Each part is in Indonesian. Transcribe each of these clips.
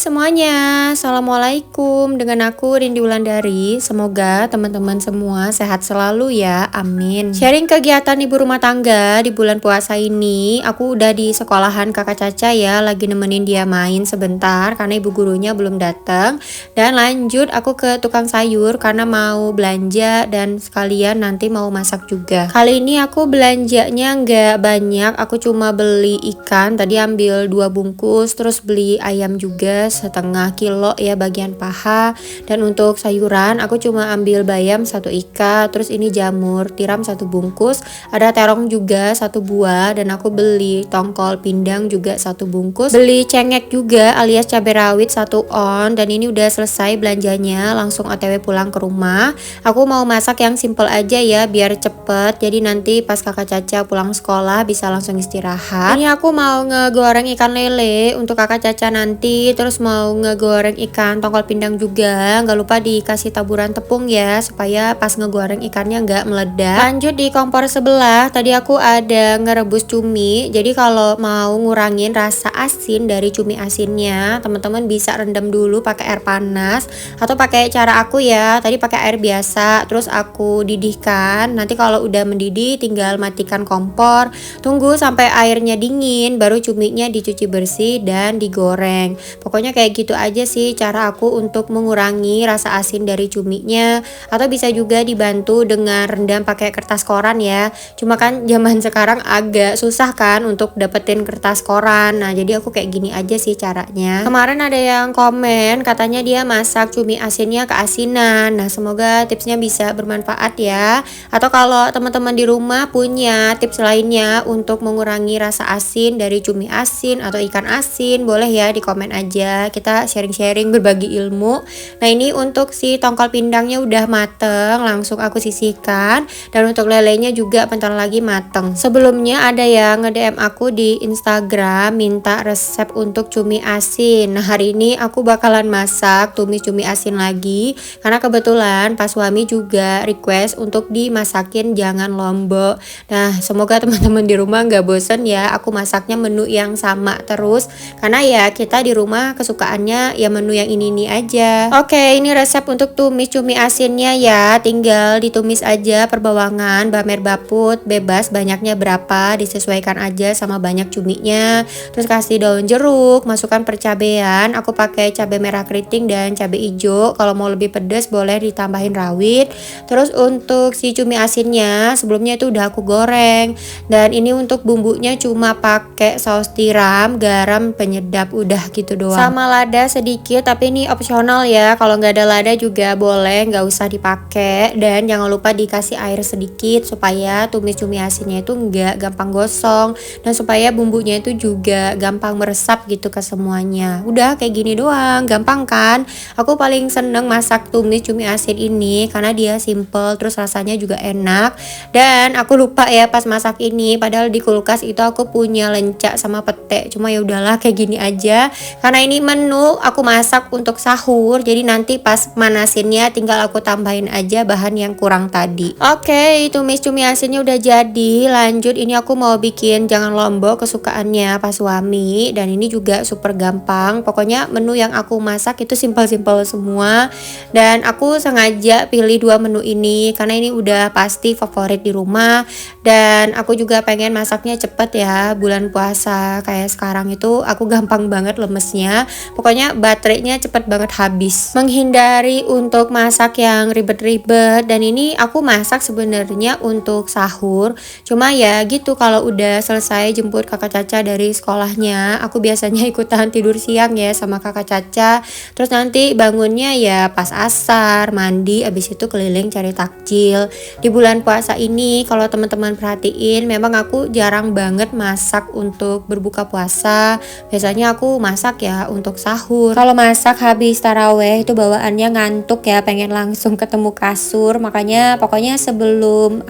semuanya, Assalamualaikum. Dengan aku Rindi Wulandari. Semoga teman-teman semua sehat selalu ya, amin. Sharing kegiatan ibu rumah tangga di bulan puasa ini. Aku udah di sekolahan kakak Caca ya, lagi nemenin dia main sebentar karena ibu gurunya belum datang. Dan lanjut aku ke tukang sayur karena mau belanja dan sekalian nanti mau masak juga. Kali ini aku belanjanya nggak banyak, aku cuma beli ikan, tadi ambil 2 bungkus, terus beli ayam juga setengah kilo ya bagian paha. Dan untuk sayuran aku cuma ambil bayam 1 ika, terus ini jamur tiram 1 bungkus, ada terong juga 1 buah, dan aku beli tongkol pindang juga 1 bungkus, beli cengek juga alias cabai rawit 1 on. Dan ini udah selesai belanjanya, langsung OTW pulang ke rumah. Aku mau masak yang simple aja ya biar cepet, jadi nanti pas kakak Caca pulang sekolah bisa langsung istirahat. Ini aku mau ngegoreng ikan lele untuk kakak Caca nanti, terus mau ngegoreng ikan tongkol pindang juga. Nggak lupa dikasih taburan tepung ya supaya pas ngegoreng ikannya nggak meledak. Lanjut di kompor sebelah, tadi aku ada ngerebus cumi. Jadi kalau mau ngurangin rasa asin dari cumi asinnya, teman-teman bisa rendam dulu pakai air panas atau pakai cara aku ya, tadi pakai air biasa terus aku didihkan. Nanti kalau udah mendidih tinggal matikan kompor, tunggu sampai airnya dingin, baru cuminya dicuci bersih dan digoreng. Pokoknya kayak gitu aja sih cara aku untuk mengurangi rasa asin dari cuminya. Atau bisa juga dibantu dengan rendam pakai kertas koran ya. Cuma kan zaman sekarang agak susah kan untuk dapetin kertas koran. Nah jadi aku kayak gini aja sih caranya. Kemarin ada yang komen katanya dia masak cumi asinnya keasinan. Nah semoga tipsnya bisa bermanfaat ya. Atau kalau teman-teman di rumah punya tips lainnya untuk mengurangi rasa asin dari cumi asin atau ikan asin, boleh ya di komen aja, kita sharing-sharing berbagi ilmu. Nah ini untuk si tongkol pindangnya udah mateng, langsung aku sisihkan. Dan untuk lelenya juga bentar lagi mateng. Sebelumnya ada yang nge-DM aku di Instagram minta resep untuk cumi asin. Nah hari ini aku bakalan masak tumis cumi asin lagi, karena kebetulan pas suami juga request untuk dimasakin jangan lombok. Nah semoga teman-teman di rumah nggak bosen ya aku masaknya menu yang sama terus, karena ya kita di rumah kesukaannya ya menu yang ini aja. Oke, ini resep untuk tumis cumi asinnya ya, tinggal ditumis aja per bawangan, bamer baput, bebas banyaknya berapa, disesuaikan aja sama banyak cuminya. Terus kasih daun jeruk, masukkan percabean, aku pakai cabai merah keriting dan cabai hijau, kalau mau lebih pedas boleh ditambahin rawit. Terus untuk si cumi asinnya sebelumnya itu udah aku goreng, dan ini untuk bumbunya cuma pakai saus tiram, garam, penyedap, udah gitu doang. Sama lada sedikit, tapi ini opsional ya, kalau nggak ada lada juga boleh, nggak usah dipakai. Dan jangan lupa dikasih air sedikit supaya tumis cumi asinnya itu nggak gampang gosong, dan supaya bumbunya itu juga gampang meresap gitu ke semuanya. Udah kayak gini doang, gampang kan? Aku paling seneng masak tumis cumi asin ini karena dia simple, terus rasanya juga enak. Dan aku lupa ya pas masak ini, padahal di kulkas itu aku punya lenca sama pete, cuma ya udahlah kayak gini aja. Karena ini menu aku masak untuk sahur, jadi nanti pas manasinnya tinggal aku tambahin aja bahan yang kurang tadi. Oke, tumis cumi asinnya udah jadi. Lanjut ini aku mau bikin jangan lombok kesukaannya pas suami, dan ini juga super gampang. Pokoknya menu yang aku masak itu simpel-simpel semua, dan aku sengaja pilih 2 menu ini karena ini udah pasti favorit di rumah. Dan aku juga pengen masaknya cepet ya, bulan puasa kayak sekarang itu aku gampang banget lemesnya. Pokoknya baterainya cepet banget habis. Menghindari untuk masak yang ribet-ribet, dan ini aku masak sebenarnya untuk sahur. Cuma ya gitu, kalau udah selesai jemput kakak Caca dari sekolahnya, aku biasanya ikutan tidur siang ya sama kakak Caca. Terus nanti bangunnya ya pas asar, mandi, abis itu keliling cari takjil. Di bulan puasa ini kalau teman-teman perhatiin, memang aku jarang banget masak untuk berbuka puasa. Biasanya aku masak ya untuk sahur. Kalau masak habis taraweh itu bawaannya ngantuk ya, pengen langsung ketemu kasur. Makanya pokoknya sebelum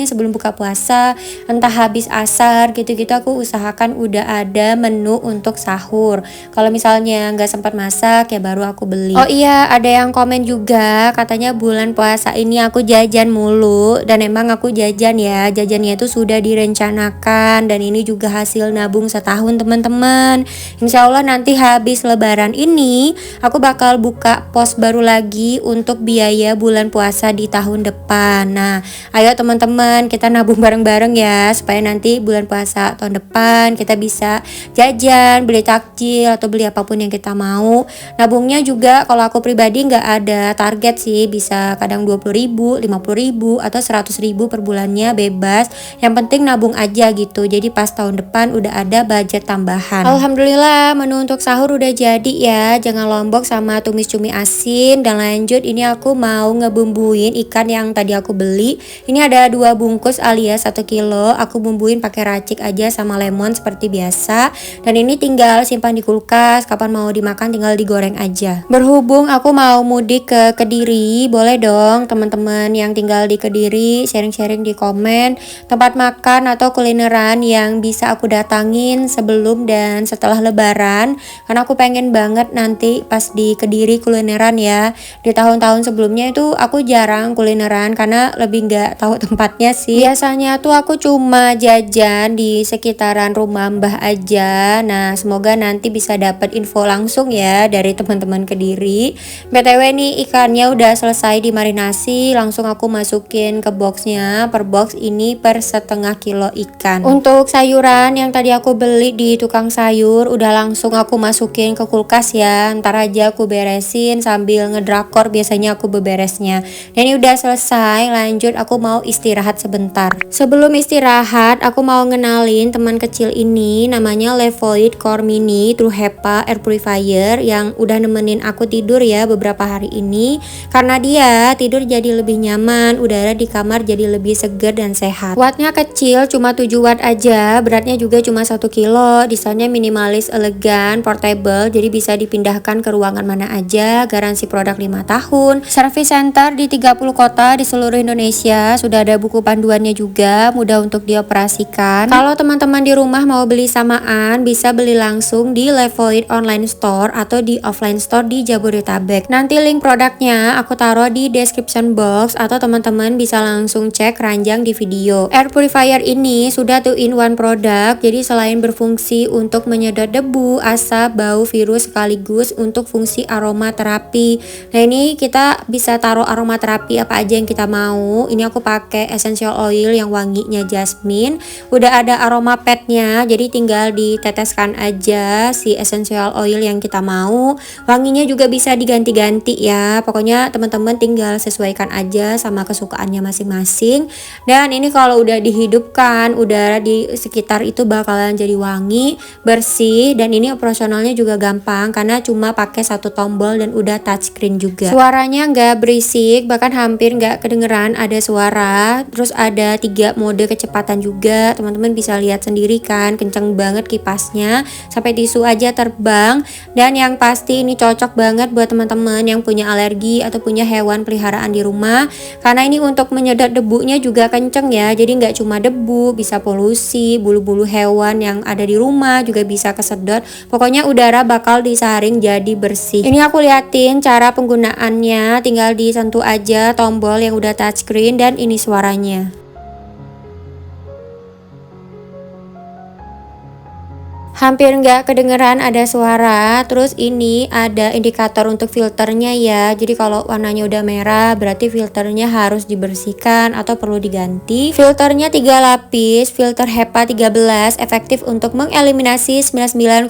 sebelum buka puasa, entah habis asar gitu-gitu, aku usahakan udah ada menu untuk sahur. Kalau misalnya nggak sempat masak ya baru aku beli. Oh iya, ada yang komen juga katanya bulan puasa ini aku jajan mulu, dan emang aku jajan ya, jajannya itu sudah direncanakan, dan ini juga hasil nabung setahun teman-teman. Insya Allah nanti habis habis lebaran ini aku bakal buka pos baru lagi untuk biaya bulan puasa di tahun depan. Nah, ayo teman-teman kita nabung bareng-bareng ya, supaya nanti bulan puasa tahun depan kita bisa jajan, beli takjil atau beli apapun yang kita mau. Nabungnya juga kalau aku pribadi nggak ada target sih, bisa kadang 20.000, 50.000 atau 100.000 per bulannya, bebas. Yang penting nabung aja gitu. Jadi pas tahun depan udah ada budget tambahan. Alhamdulillah menu untuk sahur udah jadi ya, jangan lombok sama tumis cumi asin. Dan lanjut ini aku mau ngebumbuin ikan yang tadi aku beli. Ini ada 2 bungkus alias 1 kilo. Aku bumbuin pakai racik aja sama lemon seperti biasa. Dan ini tinggal simpan di kulkas, kapan mau dimakan tinggal digoreng aja. Berhubung aku mau mudik ke Kediri, boleh dong teman-teman yang tinggal di Kediri sharing-sharing di komen tempat makan atau kulineran yang bisa aku datangin sebelum dan setelah lebaran, karena aku pengen banget nanti pas di Kediri kulineran ya. Di tahun-tahun sebelumnya itu aku jarang kulineran karena lebih nggak tahu tempatnya sih. Biasanya tuh aku cuma jajan di sekitaran rumah Mbah aja. Nah, semoga nanti bisa dapat info langsung ya dari teman-teman Kediri. BTW nih ikannya udah selesai dimarinasi, langsung aku masukin ke boxnya. Per box ini per setengah kilo ikan. Untuk sayuran yang tadi aku beli di tukang sayur udah langsung aku masukin ke kulkas ya. Ntar aja aku beresin sambil ngedrakor biasanya aku beberesnya. Dan ini udah selesai, lanjut aku mau istirahat sebentar. Sebelum istirahat aku mau ngenalin teman kecil ini, namanya Levoit Core Mini True HEPA Air Purifier yang udah nemenin aku tidur ya beberapa hari ini. Karena dia tidur jadi lebih nyaman, udara di kamar jadi lebih segar dan sehat. Wattnya kecil cuma 7 watt aja, beratnya juga cuma 1 kilo. Desainnya minimalis, elegan, portable, jadi bisa dipindahkan ke ruangan mana aja. Garansi produk 5 tahun. Service center di 30 kota di seluruh Indonesia. Sudah ada buku panduannya juga, mudah untuk dioperasikan. Kalau teman-teman di rumah mau beli samaan, bisa beli langsung di Levoit online store atau di offline store di Jabodetabek. Nanti link produknya aku taruh di description box atau teman-teman bisa langsung cek ranjang di video. Air purifier ini sudah 2-in-1 produk, jadi selain berfungsi untuk menyedot debu, asap, bau, virus sekaligus untuk fungsi aromaterapi. Nah, ini kita bisa taruh aromaterapi apa aja yang kita mau. Ini aku pakai essential oil yang wanginya jasmine. Udah ada aroma padnya, jadi tinggal diteteskan aja si essential oil yang kita mau. Wanginya juga bisa diganti-ganti ya. Pokoknya teman-teman tinggal sesuaikan aja sama kesukaannya masing-masing. Dan ini kalau udah dihidupkan, udara di sekitar itu bakalan jadi wangi, bersih, dan ini operasionalnya juga gampang karena cuma pakai 1 tombol dan udah touchscreen juga. Suaranya nggak berisik, bahkan hampir nggak kedengeran ada suara. Terus ada 3 mode kecepatan juga, teman-teman bisa lihat sendiri kan, kenceng banget kipasnya sampai tisu aja terbang. Dan yang pasti ini cocok banget buat teman-teman yang punya alergi atau punya hewan peliharaan di rumah, karena ini untuk menyedot debunya juga kenceng ya, jadi nggak cuma debu, bisa polusi, bulu-bulu hewan yang ada di rumah juga bisa kesedot. Pokoknya udara bakal disaring jadi bersih. Ini aku liatin cara penggunaannya, tinggal disentuh aja tombol yang udah touchscreen dan ini suaranya. Hampir nggak kedengeran ada suara. Terus ini ada indikator untuk filternya ya, jadi kalau warnanya udah merah berarti filternya harus dibersihkan atau perlu diganti. Filternya 3 lapis, filter HEPA 13, efektif untuk mengeliminasi 99,9%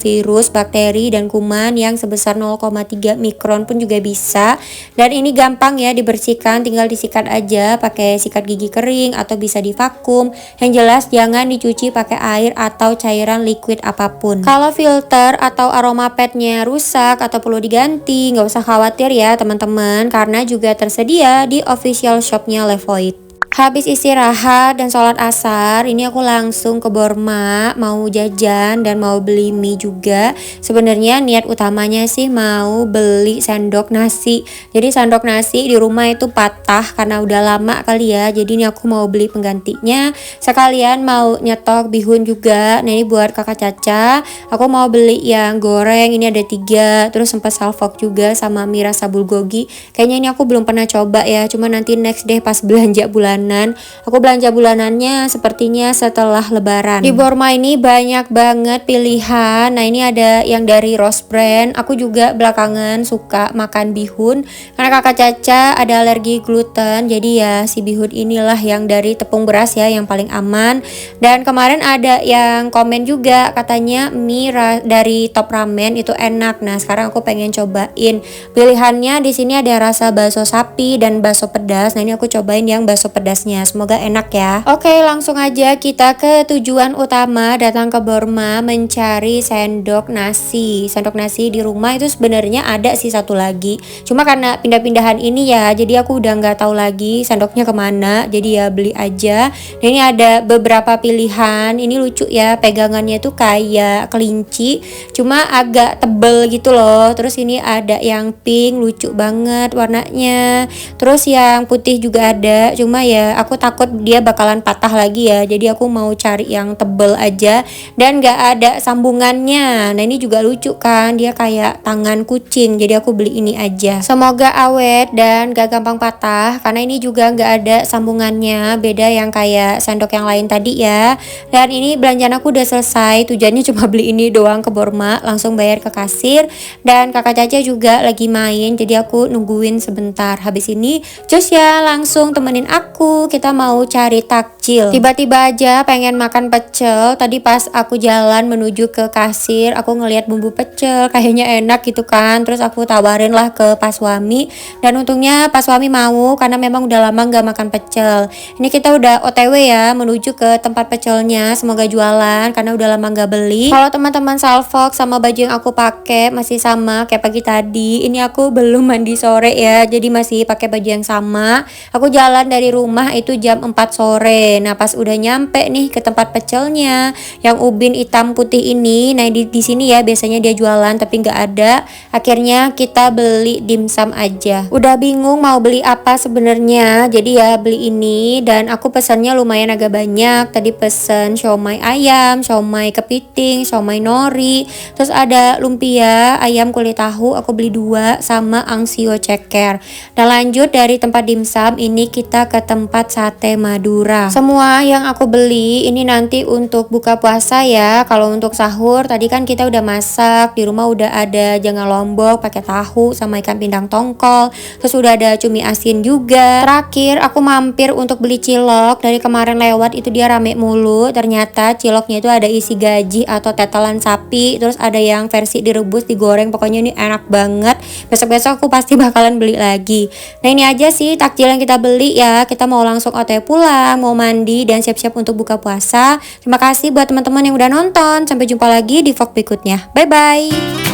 virus, bakteri, dan kuman yang sebesar 0,3 mikron pun juga bisa. Dan ini gampang ya dibersihkan, tinggal disikat aja pakai sikat gigi kering atau bisa divakum. Yang jelas jangan dicuci pakai air atau cairan liquid apapun. Kalau filter atau aroma padnya rusak atau perlu diganti, nggak usah khawatir ya teman-teman, karena juga tersedia di official shopnya Levoit. Habis istirahat dan sholat asar, ini aku langsung ke Borma, mau jajan dan mau beli mie juga. Sebenarnya niat utamanya sih mau beli sendok nasi. Jadi sendok nasi di rumah itu patah karena udah lama kali ya. Jadi ini aku mau beli penggantinya. Sekalian mau nyetok bihun juga. Nah, ini buat kakak Caca. Aku mau beli yang goreng, ini ada 3. Terus sempat salfok juga sama mie rasa bulgogi. Kayaknya ini aku belum pernah coba ya. Cuma nanti next deh pas belanja bulan bulanan. Aku belanja bulanannya sepertinya setelah lebaran. Di Borma ini banyak banget pilihan. Nah ini ada yang dari Rose Brand. Aku juga belakangan suka makan bihun karena kakak Caca ada alergi gluten. Jadi ya si bihun inilah yang dari tepung beras ya yang paling aman. Dan kemarin ada yang komen juga katanya mie dari Top Ramen itu enak. Nah sekarang aku pengen cobain. Pilihannya di sini ada rasa bakso sapi dan bakso pedas. Nah ini aku cobain yang bakso pedasnya. Semoga enak ya. Oke, langsung aja kita ke tujuan utama, datang ke Borma mencari sendok nasi. Sendok nasi di rumah itu sebenarnya ada sih satu lagi. Cuma karena pindah-pindahan ini ya, jadi aku udah nggak tahu lagi sendoknya kemana. Jadi ya beli aja. Nah ini ada beberapa pilihan. Ini lucu ya, pegangannya tuh kayak kelinci, cuma agak tebel gitu loh. Terus ini ada yang pink, lucu banget warnanya. Terus yang putih juga ada, cuma ya aku takut dia bakalan patah lagi ya. Jadi aku mau cari yang tebel aja dan gak ada sambungannya. Nah ini juga lucu kan, dia kayak tangan kucing. Jadi aku beli ini aja. Semoga awet dan gak gampang patah karena ini juga gak ada sambungannya. Beda yang kayak sendok yang lain tadi ya. Dan ini belanjaan aku udah selesai. Tujuannya cuma beli ini doang ke Borma, langsung bayar ke kasir. Dan kakak Caca juga lagi main, jadi aku nungguin sebentar. Habis ini cus ya langsung temenin aku, kita mau cari takjil. Tiba-tiba aja pengen makan pecel. Tadi pas aku jalan menuju ke kasir, aku ngeliat bumbu pecel kayaknya enak gitu kan. Terus aku tawarin lah ke Pak Suami, dan untungnya Pak Suami mau karena memang udah lama nggak makan pecel. Ini kita udah OTW ya menuju ke tempat pecelnya, semoga jualan karena udah lama nggak beli. Kalau teman-teman salvok sama baju yang aku pakai masih sama kayak pagi tadi. Ini aku belum mandi sore ya, jadi masih pakai baju yang sama. Aku jalan dari rumah itu jam 4 sore. Nah pas udah nyampe nih ke tempat pecelnya yang ubin hitam putih ini, nah di sini ya biasanya dia jualan tapi nggak ada. Akhirnya kita beli dimsum aja. Udah bingung mau beli apa sebenarnya, jadi ya beli ini. Dan aku pesannya lumayan agak banyak. Tadi pesen siomay ayam, siomay kepiting, siomay nori, terus ada lumpia ayam kulit tahu, aku beli 2 sama angsio ceker. Dan lanjut dari tempat dimsum ini kita ke tempat sate Madura. Semua yang aku beli ini nanti untuk buka puasa ya. Kalau untuk sahur tadi kan kita udah masak, di rumah udah ada jangan lombok pakai tahu sama ikan pindang tongkol. Terus udah ada cumi asin juga. Terakhir aku mampir untuk beli cilok. Dari kemarin lewat itu dia rame mulu. Ternyata ciloknya itu ada isi gaji atau tetelan sapi. Terus ada yang versi direbus, digoreng. Pokoknya ini enak banget. Besok-besok aku pasti bakalan beli lagi. Nah ini aja sih takjil yang kita beli ya. Kita mau langsung OTW pulang, mau mandi dan siap-siap untuk buka puasa. Terima kasih buat teman-teman yang udah nonton. Sampai jumpa lagi di vlog berikutnya. Bye bye.